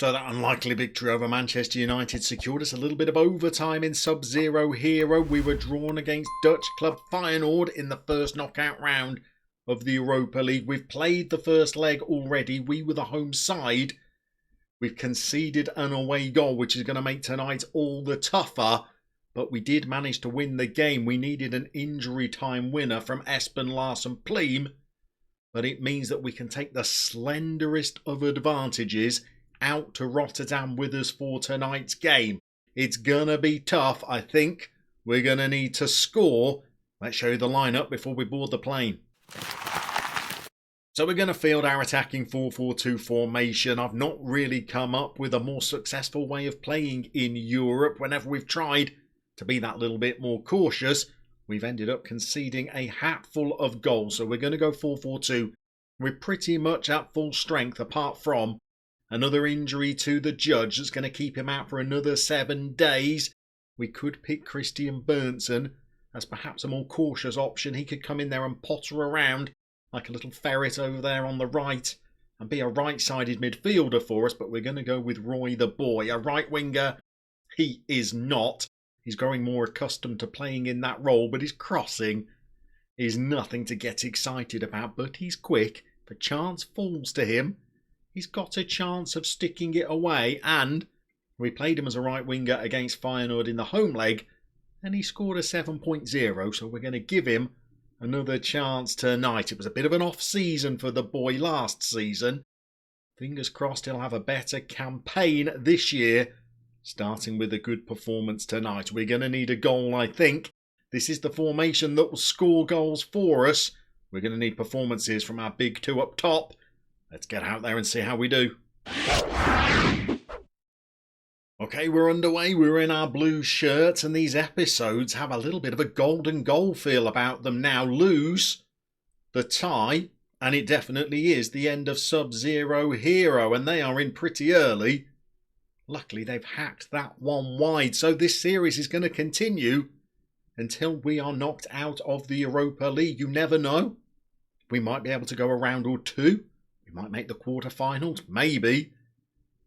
So that unlikely victory over Manchester United secured us a little bit of overtime in Sub-Zero Hero. We were drawn against Dutch club Feyenoord in the first knockout round of the Europa League. We've played the first leg already. We were the home side. We've conceded an away goal, which is going to make tonight all the tougher. But we did manage to win the game. We needed an injury time winner from Espen Larsen Pleam. But it means that we can take the slenderest of advantages out to Rotterdam with us for tonight's game. It's gonna be tough. I think we're gonna need to score. Let's show you the lineup before we board the plane. So we're gonna field our attacking 4-4-2 formation. I've not really come up with a more successful way of playing in Europe. Whenever we've tried to be that little bit more cautious, we've ended up conceding a hatful of goals. So we're gonna go 4-4-2. We're pretty much at full strength apart from another injury to the judge that's going to keep him out for another 7 days. We could pick Christian Berntsen as perhaps a more cautious option. He could come in there and potter around like a little ferret over there on the right and be a right-sided midfielder for us. But we're going to go with Roy the Boy. A right winger, he is not. He's growing more accustomed to playing in that role, but his crossing is nothing to get excited about. But he's quick. If a chance falls to him, he's got a chance of sticking it away, and we played him as a right winger against Feyenoord in the home leg, and he scored a 7.0, so we're going to give him another chance tonight. It was a bit of an off-season for the boy last season. Fingers crossed he'll have a better campaign this year, starting with a good performance tonight. We're going to need a goal, I think. This is the formation that will score goals for us. We're going to need performances from our big two up top. Let's get out there and see how we do. Okay, we're underway. We're in our blue shirts, and these episodes have a little bit of a golden goal feel about them now. Lose the tie, and it definitely is the end of Sub-Zero Hero, and they are in pretty early. Luckily, they've hacked that one wide, so this series is going to continue until we are knocked out of the Europa League. You never know. We might be able to go a round or two. We might make the quarterfinals, maybe.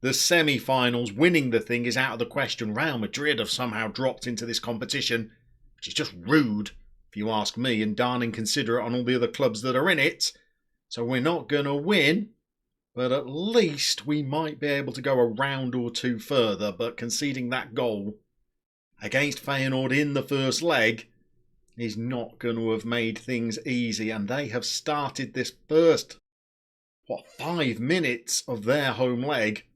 The semi-finals, winning the thing is out of the question. Real Madrid have somehow dropped into this competition, which is just rude, if you ask me, and darn inconsiderate on all the other clubs that are in it. So we're not going to win, but at least we might be able to go a round or two further. But conceding that goal against Feyenoord in the first leg is not going to have made things easy, and they have started this first 5 minutes of their home leg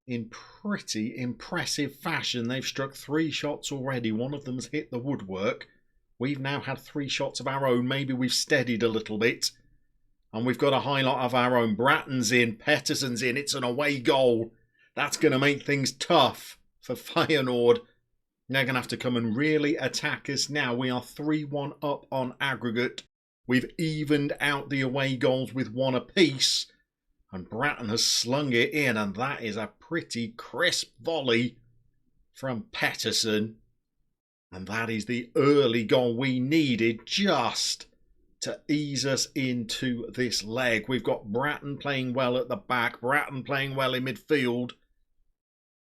in pretty impressive fashion. They've struck 3 shots already. One of them's hit the woodwork. We've now had 3 shots of our own. Maybe we've steadied a little bit. And we've got a highlight of our own. Bratton's in. Pettersson's in. It's an away goal. That's going to make things tough for Feyenoord. They're going to have to come and really attack us now. We are 3-1 up on aggregate. We've evened out the away goals with 1 apiece. And Bratton has slung it in. And that is a pretty crisp volley from Pettersson. And that is the early goal we needed just to ease us into this leg. We've got Bratton playing well at the back. Bratton playing well in midfield.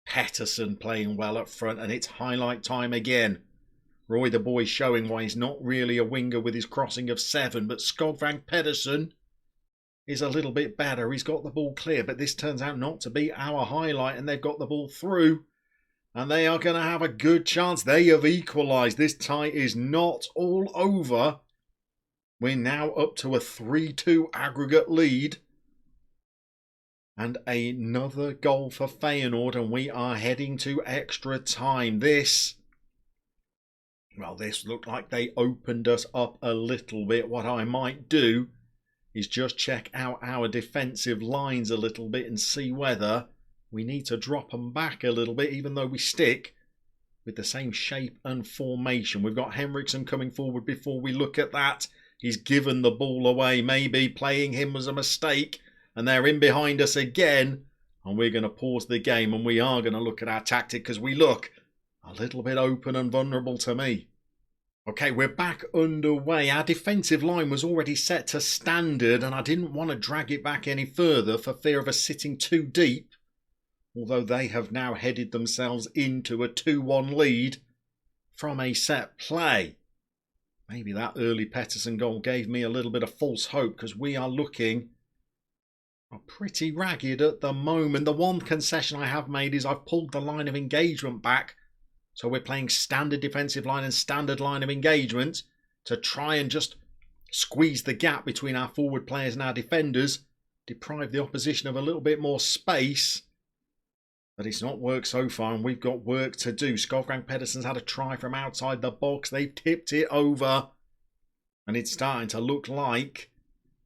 Pettersson playing well up front. And it's highlight time again. Roy the Boy showing why he's not really a winger with his crossing of 7. But Skogvang Pedersen is a little bit better. He's got the ball clear. But this turns out not to be our highlight. And they've got the ball through. And they are going to have a good chance. They have equalised. This tie is not all over. We're now up to a 3-2 aggregate lead. And another goal for Feyenoord. And we are heading to extra time. This looked like they opened us up a little bit. What I might do is just check out our defensive lines a little bit and see whether we need to drop them back a little bit, even though we stick with the same shape and formation. We've got Henriksen coming forward before we look at that. He's given the ball away. Maybe playing him was a mistake. And they're in behind us again. And we're going to pause the game and we are going to look at our tactic because we look a little bit open and vulnerable to me. Okay, we're back underway. Our defensive line was already set to standard and I didn't want to drag it back any further for fear of us sitting too deep although they have now headed themselves into a 2-1 lead from a set play. Maybe that early Pettersson goal gave me a little bit of false hope, because we are looking pretty ragged at the moment. The one concession I have made is I've pulled the line of engagement back. So we're playing standard defensive line and standard line of engagement to try and just squeeze the gap between our forward players and our defenders, deprive the opposition of a little bit more space. But it's not worked so far, and we've got work to do. Skofrank Pedersen's had a try from outside the box. They've tipped it over. And it's starting to look like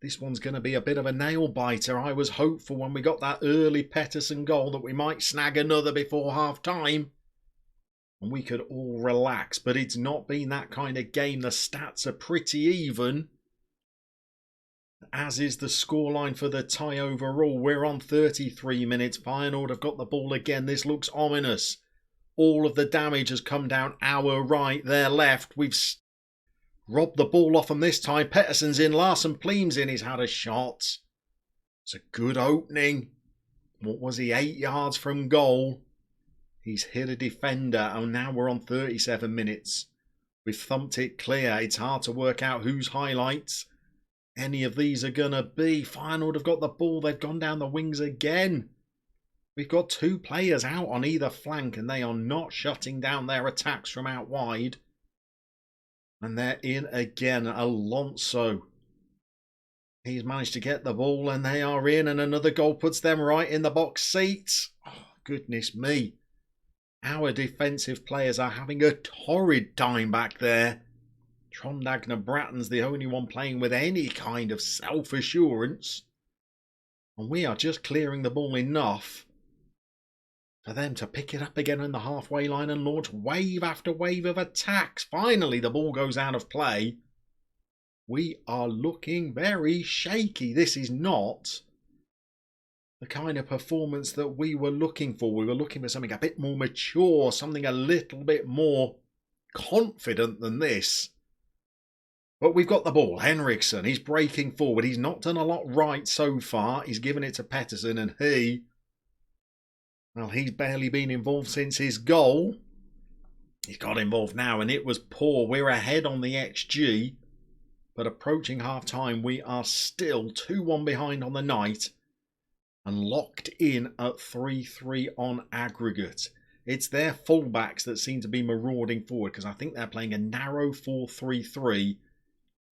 this one's going to be a bit of a nail-biter. I was hopeful when we got that early Pettersson goal that we might snag another before half-time. And we could all relax. But it's not been that kind of game. The stats are pretty even, as is the scoreline for the tie overall. We're on 33 minutes. Feyenoord have got the ball again. This looks ominous. All of the damage has come down our right, their left. We've robbed the ball off them this time. Pettersson's in. Larsen Pleem's in. He's had a shot. It's a good opening. What was he? 8 yards from goal. He's hit a defender. And now we're on 37 minutes. We've thumped it clear. It's hard to work out whose highlights any of these are going to be. Feyenoord have got the ball. They've gone down the wings again. We've got 2 players out on either flank, and they are not shutting down their attacks from out wide. And they're in again. Alonso. He's managed to get the ball, and they are in, and another goal puts them right in the box seats. Oh, goodness me. Our defensive players are having a torrid time back there. Tromsdalen Bratton's the only one playing with any kind of self-assurance. And we are just clearing the ball enough for them to pick it up again in the halfway line and launch wave after wave of attacks. Finally, the ball goes out of play. We are looking very shaky. This is not the kind of performance that we were looking for. We were looking for something a bit more mature, something a little bit more confident than this. But we've got the ball. Henriksen, he's breaking forward. He's not done a lot right so far. He's given it to Pettersson, and he's barely been involved since his goal. He's got involved now, and it was poor. We're ahead on the XG, but approaching half-time, we are still 2-1 behind on the night and locked in at 3-3 on aggregate. It's their fullbacks that seem to be marauding forward, because I think they're playing a narrow 4-3-3.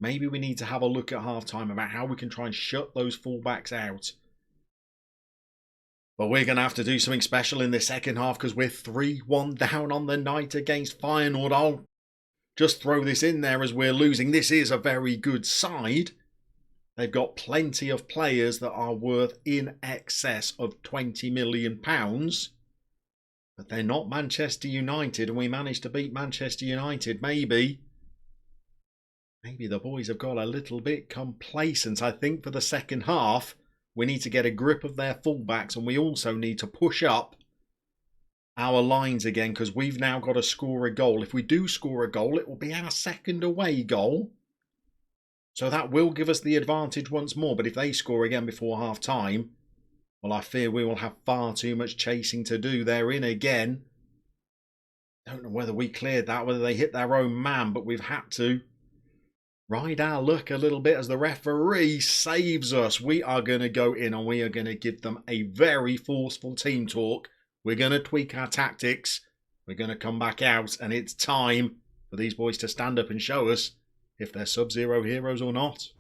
Maybe we need to have a look at half-time about how we can try and shut those fullbacks out. But we're going to have to do something special in the second half, because we're 3-1 down on the night against Feyenoord. I'll just throw this in there as we're losing. This is a very good side. They've got plenty of players that are worth in excess of £20 million. But they're not Manchester United, and we managed to beat Manchester United. Maybe the boys have got a little bit complacent. I think for the second half, we need to get a grip of their fullbacks, and we also need to push up our lines again, because we've now got to score a goal. If we do score a goal, it will be our second away goal. So that will give us the advantage once more. But if they score again before half-time, well, I fear we will have far too much chasing to do. They're in again. Don't know whether we cleared that, whether they hit their own man, but we've had to ride our luck a little bit as the referee saves us. We are going to go in and we are going to give them a very forceful team talk. We're going to tweak our tactics. We're going to come back out, and it's time for these boys to stand up and show us if they're Sub-Zero heroes or not.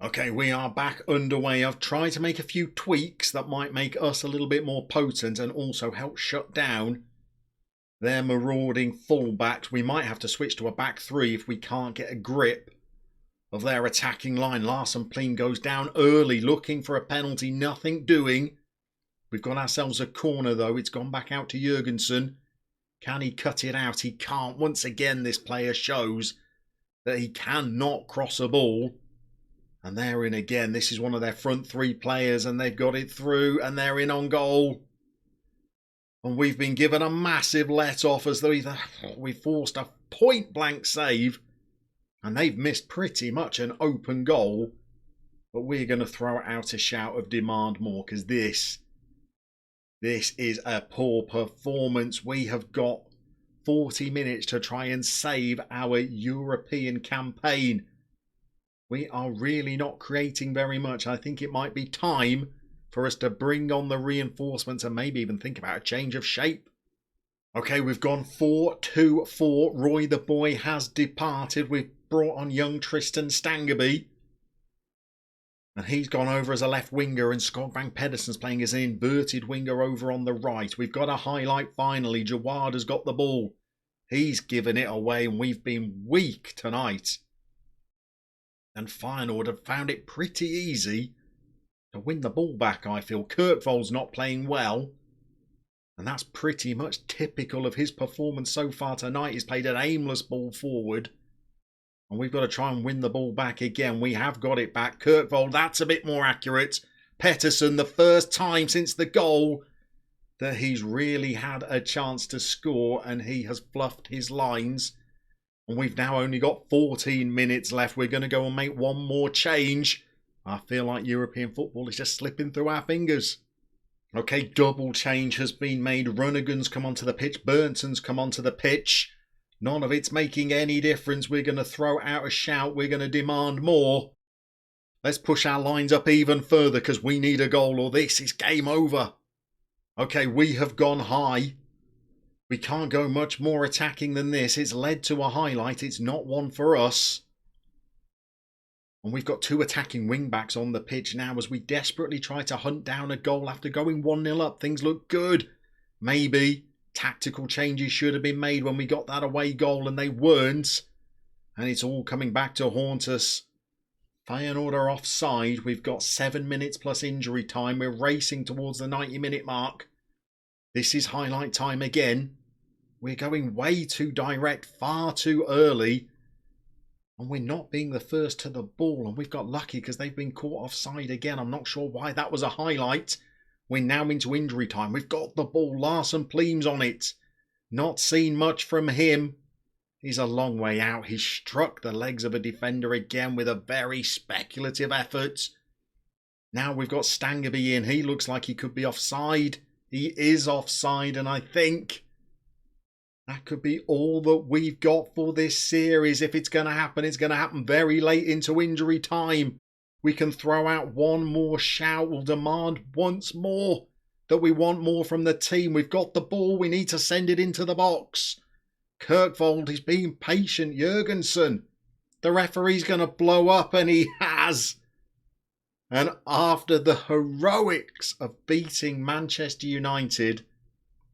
Okay, we are back underway. I've tried to make a few tweaks that might make us a little bit more potent and also help shut down their marauding fullbacks. We might have to switch to a back three if we can't get a grip of their attacking line. Larsen Pleem goes down early, looking for a penalty, nothing doing. We've got ourselves a corner though. It's gone back out to Jurgensen. Can he cut it out? He can't. Once again, this player shows that he cannot cross a ball. And they're in again. This is one of their front three players, and they've got it through, and they're in on goal. And we've been given a massive let-off as though we forced a point-blank save. And they've missed pretty much an open goal. But we're going to throw out a shout of demand more, because this This is a poor performance. We have got 40 minutes to try and save our European campaign. We are really not creating very much. I think it might be time for us to bring on the reinforcements and maybe even think about a change of shape. Okay, we've gone 4-2-4. Roy the boy has departed. We've brought on young Tristan Stangerby. And he's gone over as a left winger, and Scott Van Pedersen's playing as an inverted winger over on the right. We've got a highlight finally. Jawad has got the ball. He's given it away, and we've been weak tonight. And Feyenoord have found it pretty easy to win the ball back, I feel. Kirkvold's not playing well. And that's pretty much typical of his performance so far tonight. He's played an aimless ball forward. And we've got to try and win the ball back again. We have got it back. Kirkvold, that's a bit more accurate. Pettersson, the first time since the goal that he's really had a chance to score. And he has fluffed his lines. And we've now only got 14 minutes left. We're going to go and make one more change. I feel like European football is just slipping through our fingers. Okay, double change has been made. Runnigan's come onto the pitch. Burnton's come onto the pitch. None of it's making any difference. We're going to throw out a shout. We're going to demand more. Let's push our lines up even further because we need a goal or this is game over. Okay, we have gone high. We can't go much more attacking than this. It's led to a highlight. It's not one for us. And we've got two attacking wing-backs on the pitch now as we desperately try to hunt down a goal after going 1-0 up. Things look good. Maybe tactical changes should have been made when we got that away goal and they weren't. And it's all coming back to haunt us. Feyenoord are offside. We've got 7 minutes plus injury time. We're racing towards the 90-minute mark. This is highlight time again. We're going way too direct, far too early. And we're not being the first to the ball. And we've got lucky because they've been caught offside again. I'm not sure why that was a highlight. We're now into injury time. We've got the ball. Larson Pleams on it. Not seen much from him. He's a long way out. He struck the legs of a defender again with a very speculative effort. Now we've got Stangerby in. He looks like he could be offside. He is offside, and I think that could be all that we've got for this series. If it's going to happen, it's going to happen very late into injury time. We can throw out one more shout. We'll demand once more that we want more from the team. We've got the ball. We need to send it into the box. Kirkvold is being patient. Jurgensen, the referee's going to blow up, and he has. And after the heroics of beating Manchester United,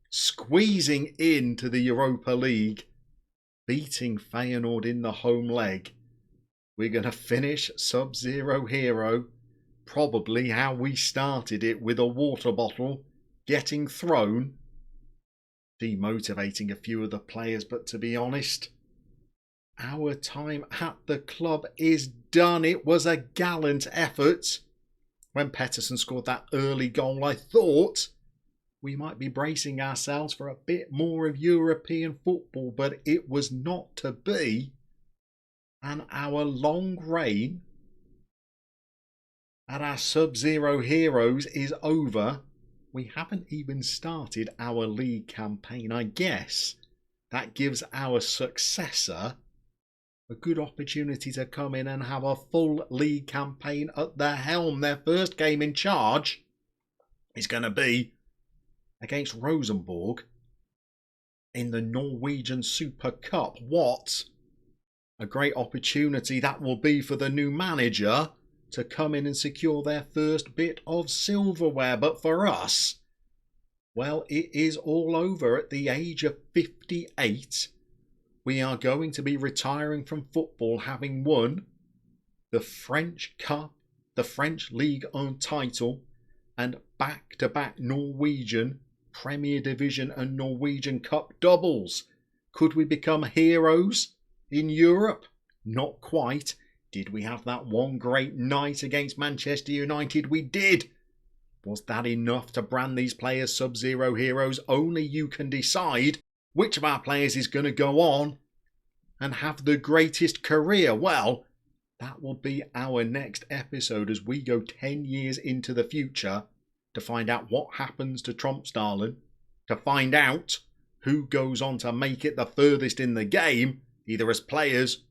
squeezing into the Europa League, beating Feyenoord in the home leg, we're going to finish Sub-Zero Hero probably how we started it, with a water bottle getting thrown, demotivating a few of the players. But to be honest, our time at the club is done. It was a gallant effort. When Pettersson scored that early goal, I thought we might be bracing ourselves for a bit more of European football, but it was not to be. And our long reign at our Sub-Zero Heroes is over. We haven't even started our league campaign. I guess that gives our successor a good opportunity to come in and have a full league campaign at the helm. Their first game in charge is going to be against Rosenborg in the Norwegian Super Cup. What a great opportunity that will be for the new manager to come in and secure their first bit of silverware. But for us, well, it is all over. At the age of 58, we are going to be retiring from football, having won the French Cup, the French Ligue 1 title, and back-to-back Norwegian Premier Division and Norwegian Cup doubles. Could we become heroes in Europe? Not quite. Did we have that one great night against Manchester United? We did. Was that enough to brand these players Sub-Zero Heroes? Only you can decide which of our players is going to go on and have the greatest career. Well, that will be our next episode as we go 10 years into the future to find out what happens to Tromsdalen, to find out who goes on to make it the furthest in the game, either as players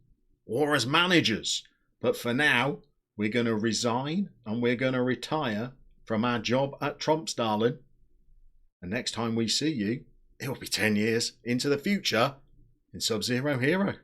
or as managers. But for now, we're going to resign and we're going to retire from our job at Tromsdalen. And next time we see you, it will be 10 years into the future in Sub-Zero Hero.